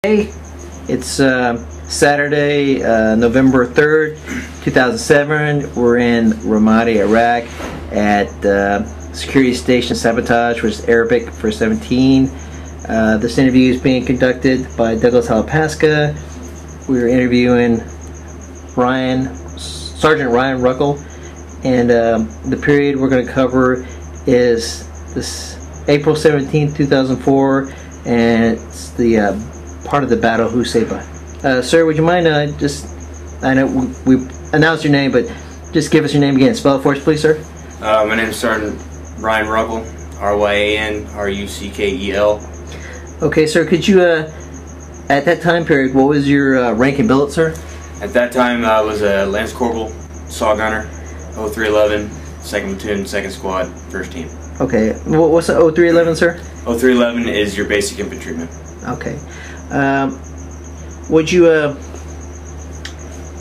Hey, it's Saturday, November 3rd, 2007. We're in Ramadi, Iraq at Security Station Sabotage, which is Arabic for 17. This interview is being conducted by Douglas Halapaska. We're interviewing Sergeant Ryan Ruckel, and the period we're going to cover is this April 17th, 2004, and it's the part of the battle Huseba. Sir, would you mind I know we announced your name, but just give us your name again. Spell it for us, please, sir. My name is Sergeant Ryan Ruckel, R-Y-A-N-R-U-C-K-E-L. Okay, sir, could you, at that time period, what was your rank and billet, sir? At that time, I was a Lance Corporal, Saw Gunner, 0311, 2nd Platoon, 2nd Squad, 1st Team. Okay, what's the 0311, sir? 0311 is your basic infantryman. Okay. Would you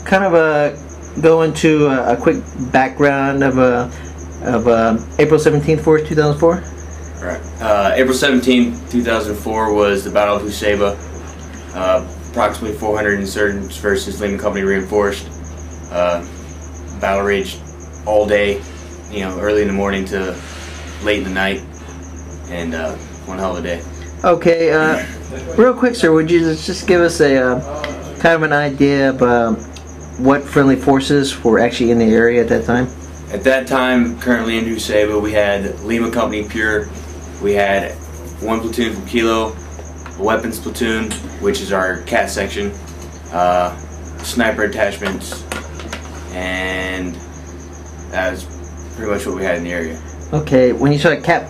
kind of go into a quick background of April 17th, 2004? Right. April 17th, 2004 was the Battle of Huseba. Approximately 400 insurgents versus Lehman Company reinforced. Battle raged all day, early in the morning to late in the night, and one hell of a day. Okay, real quick, sir, would you just give us a kind of an idea of what friendly forces were actually in the area at that time? At that time, currently in Huseba, we had Lima Company Pure, we had one platoon from Kilo, a weapons platoon, which is our CAT section, sniper attachments, and that was pretty much what we had in the area. Okay, when you saw CAT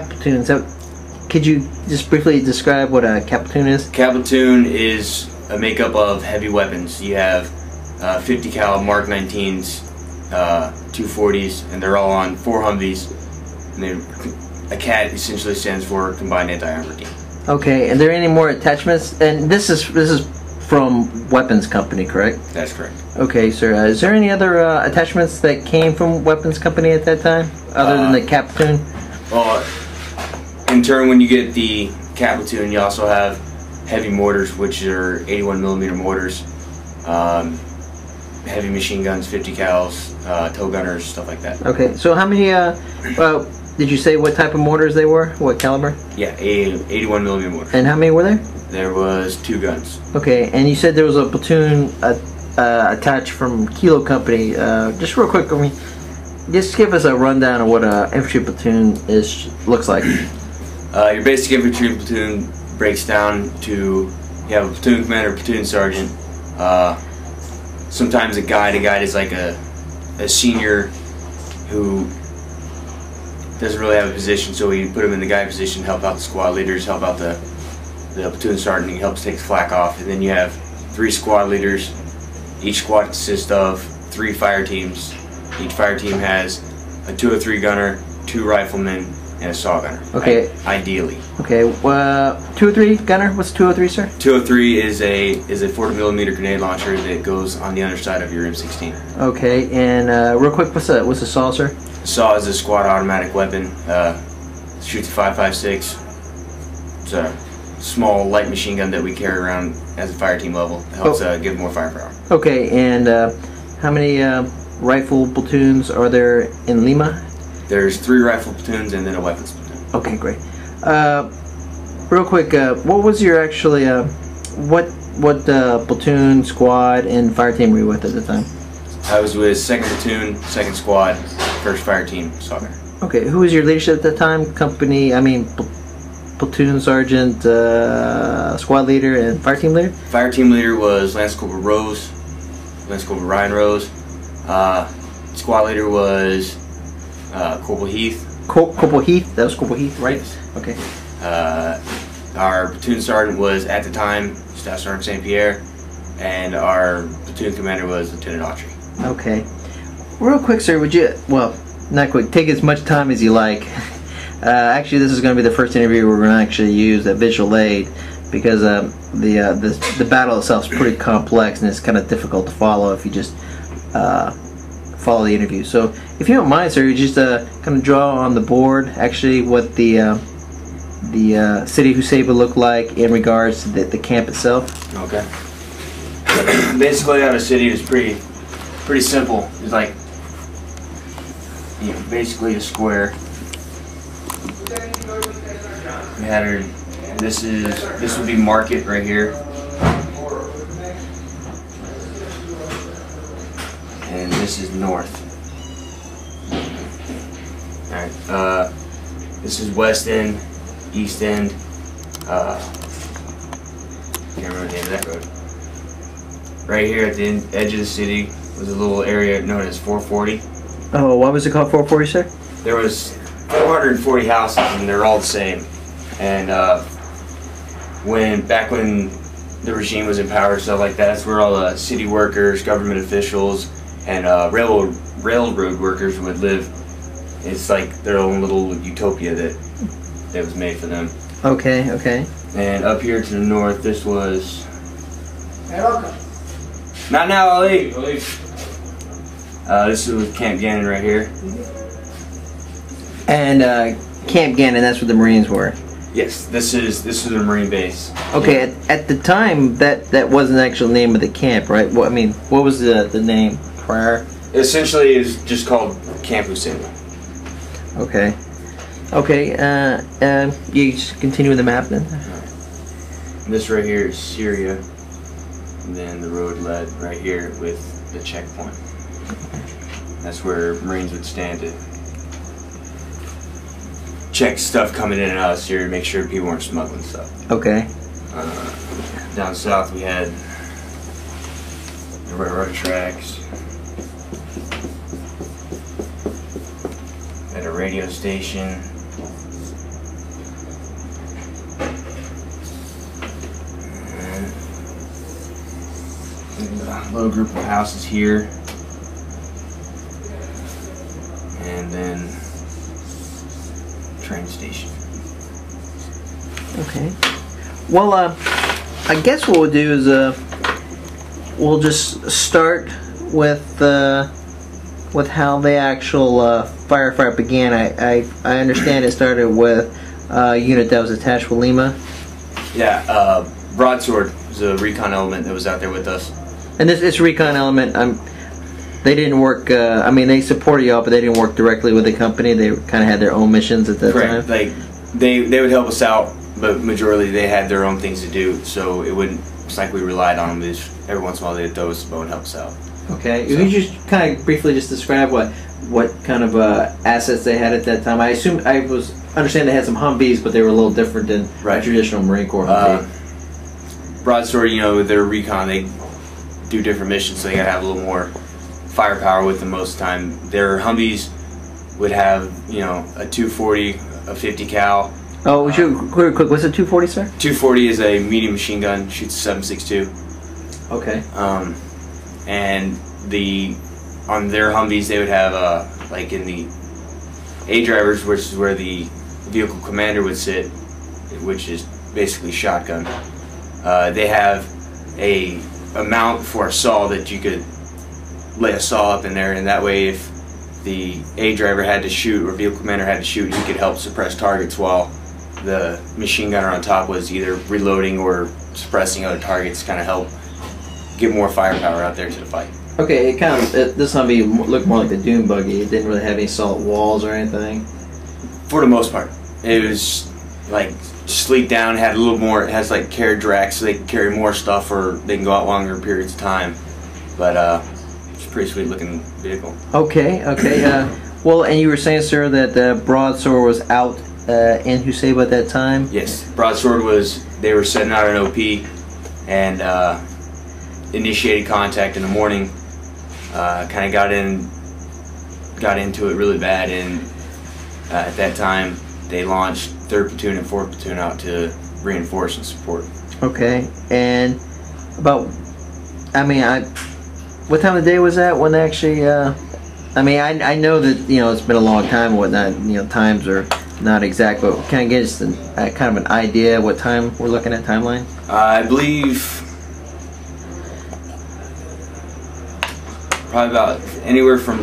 platoons, could you just briefly describe what a CAT platoon is? CAT platoon is a makeup of heavy weapons. You have 50 cal Mark 19s, 240s, and they're all on 4 Humvees. And a CAT essentially stands for Combined Anti-Armor Team. Okay, and are there any more attachments? And this is from Weapons Company, correct? That's correct. Okay, sir. Is there any other attachments that came from Weapons Company at that time, other than the CAT platoon? Well, in turn, when you get the CAT platoon, you also have heavy mortars, which are 81mm mortars, heavy machine guns, 50 cals, tow gunners, stuff like that. Okay, so how many, did you say what type of mortars they were? What caliber? Yeah, 81mm mortars. And how many were there? There was 2 guns. Okay, and you said there was a platoon attached from Kilo Company. Just real quick, just give us a rundown of what an infantry platoon looks like. Your basic infantry platoon breaks down to, you have a platoon commander, platoon sergeant, sometimes a guide. A guide is like a senior who doesn't really have a position, so we put him in the guide position, help out the squad leaders, help out the platoon sergeant. He helps take the flak off. And then you have 3 squad leaders. Each squad consists of 3 fire teams. Each fire team has a 203 gunner, 2 riflemen, and a saw gunner. Okay. Ideally. Okay. 203 gunner. What's 203, sir? 203 is a 40mm grenade launcher that goes on the underside of your M16. Okay. And real quick, what's a saw, sir? The saw is a squad automatic weapon. Shoots a 5.56. It's a small light machine gun that we carry around as a fire team level. It helps give more firepower. Okay. And how many rifle platoons are there in Lima? There's 3 rifle platoons and then a weapons platoon. Okay, great. Real quick, what was your actually what platoon, squad, and fire team were you with at the time? I was with 2nd Platoon, 2nd Squad, 1st Fire Team, Saw Gunner. Okay, who was your leadership at the time? Platoon sergeant, squad leader, and fire team leader? Fire team leader was Lance Corporal Rose, Lance Corporal Ryan Rose. Squad leader was Corporal Heath. Corporal Heath? That was Corporal Heath, right? Yes. Okay. Our platoon sergeant was, at the time, Staff Sergeant St. Pierre, and our platoon commander was Lieutenant Autry. Okay. Real quick, sir, would you, well, not quick, take as much time as you like. Actually, this is going to be the first interview where we're going to actually use a visual aid, because the battle itself is pretty complex and it's kind of difficult to follow if you just follow the interview. So if you don't mind, sir, you just kind of draw on the board actually what the the city of Huseba look like in regards to the camp itself? Okay. Basically, our city is pretty simple. It's like, basically a square. We had our, this would be market right here, and this is north. All right. This is west end, east end. Can't remember the end of that road. Right here at the edge of the city was a little area known as 440. Oh, why was it called 440, sir? There was 440 houses, and they're all the same. And back when the regime was in power, stuff like that, that's where all the city workers, government officials, and railroad workers would live. It's like their own little utopia that was made for them. Okay, okay. And up here to the north, this was. Not now, Ali. This is with Camp Gannon right here. And Camp Gannon, that's where the Marines were. Yes, this is the Marine base. Okay, at the time that wasn't the actual name of the camp, right? What what was the name prior? Essentially, it's just called Camp Huseba. Okay. Okay. You just continue with the map then. This right here is Syria, and then the road led right here with the checkpoint. That's where Marines would stand to check stuff coming in and out of Syria, make sure people weren't smuggling stuff. Okay. Down south we had the railroad tracks. At a radio station. And a little group of houses here. And then train station. Okay. Well, I guess what we'll do is we'll just start with how the actual firefight began. I understand it started with a unit that was attached with Lima. Yeah, Broadsword was a recon element that was out there with us. And this recon element, they didn't work. I mean, they supported y'all, but they didn't work directly with the company. They kind of had their own missions at that time. Like they would help us out, but majorly they had their own things to do. So it wouldn't. It's like we relied on them. Every once in a while they'd throw us a bow and help us out. Okay, so, you just kind of briefly just describe what kind of assets they had at that time. I understand they had some Humvees, but they were a little different than a traditional Marine Corps Humvee. Broadsword, with their recon, they do different missions, so they gotta have a little more firepower with them most of the time. Their Humvees would have, a 240, a 50 cal. Oh, quick, what's a 240, sir? 240 is a medium machine gun, shoots a 7.62. Okay. And on their Humvees they would have like in the A drivers, which is where the vehicle commander would sit, which is basically shotgun. They have a mount for a saw that you could lay a saw up in there, and that way if the A driver had to shoot or vehicle commander had to shoot, he could help suppress targets while the machine gunner on top was either reloading or suppressing other targets, kind of help get more firepower out there to the fight. Okay, this Humvee looked more like the Doom buggy. It didn't really have any salt walls or anything. For the most part, it was like sleek down. Had a little more. It has like carriage racks, so they can carry more stuff, or they can go out longer periods of time. But it's a pretty sweet looking vehicle. Okay. Well, and you were saying, sir, that Broadsword was out in Huseba at that time. Yes, Broadsword they were setting out an OP, and initiated contact in the morning. Kind of got into it really bad, and at that time they launched 3rd Platoon and 4th Platoon out to reinforce and support. Okay, and what time of the day was that when they actually? I know that it's been a long time and whatnot. Times are not exact, but can I get us kind of an idea what time we're looking at timeline? I believe. Probably about anywhere from